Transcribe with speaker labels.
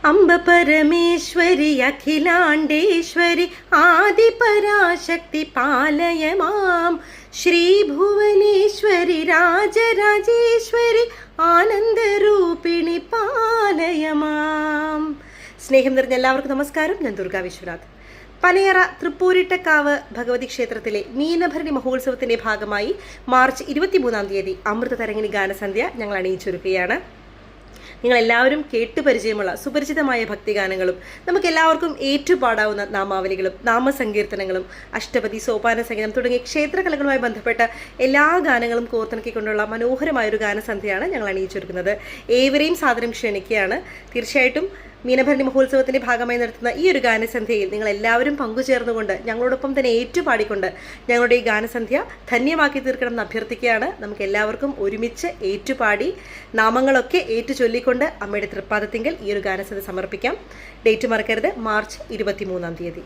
Speaker 1: അംബ പരമേശ്വരി അഖിലാണ്ടേശ്വരി ആദിപരാശക്തി പാലയ മാം. ശ്രീഭുവനേശ്വരി രാജരാജേശ്വരി ആനന്ദരൂപിണി പാലയ മാം. സ്നേഹം നിറഞ്ഞ എല്ലാവർക്കും നമസ്കാരം. ഞാൻ ദുർഗാ വിശ്വനാഥ്. പനയറ തൃപ്പൂരിട്ടക്കാവ് ഭഗവതി ക്ഷേത്രത്തിലെ മീനഭരണി മഹോത്സവത്തിന്റെ ഭാഗമായി മാർച്ച് 23 അമൃത തരംഗിണി ഗാനസന്ധ്യ ഞങ്ങൾ അണിയിച്ചൊരുക്കുകയാണ്. നിങ്ങളെല്ലാവരും കേട്ടുപരിചയമുള്ള സുപരിചിതമായ ഭക്തിഗാനങ്ങളും നമുക്കെല്ലാവർക്കും ഏറ്റുപാടാവുന്ന നാമാവലികളും നാമസങ്കീർത്തനങ്ങളും അഷ്ടപതി സോപാന സംഗീതം തുടങ്ങിയ ക്ഷേത്രകലകളുമായി ബന്ധപ്പെട്ട എല്ലാ ഗാനങ്ങളും കോർത്തിണക്കിക്കൊണ്ടുള്ള മനോഹരമായൊരു ഗാനസന്ധ്യയാണ് ഞങ്ങൾ അണിയിച്ചൊരുക്കുന്നത്. ഏവരെയും സാദരം ക്ഷണിക്കുകയാണ്. തീർച്ചയായിട്ടും മീനഭരണി മഹോത്സവത്തിന്റെ ഭാഗമായി നടത്തുന്ന ഈ ഒരു ഗാനസന്ധ്യയിൽ നിങ്ങൾ എല്ലാവരും പങ്കുചേർന്നുകൊണ്ട് ഞങ്ങളോടൊപ്പം തന്നെ ഏറ്റുപാടിക്കൊണ്ട് ഞങ്ങളുടെ ഈ ഗാനസന്ധ്യ ധന്യമാക്കി തീർക്കണം എന്ന് അഭ്യർത്ഥിക്കുകയാണ്. നമുക്ക് എല്ലാവർക്കും ഒരുമിച്ച് ഏറ്റുപാടി നാമങ്ങളൊക്കെ ഏറ്റു ചൊല്ലിക്കൊണ്ട് അമ്മയുടെ തൃപ്പാദത്തിങ്കൽ ഈ ഒരു ഗാനസന്ധ്യ സമർപ്പിക്കാം. ഡേറ്റ് മറക്കരുത്, മാർച്ച് 23.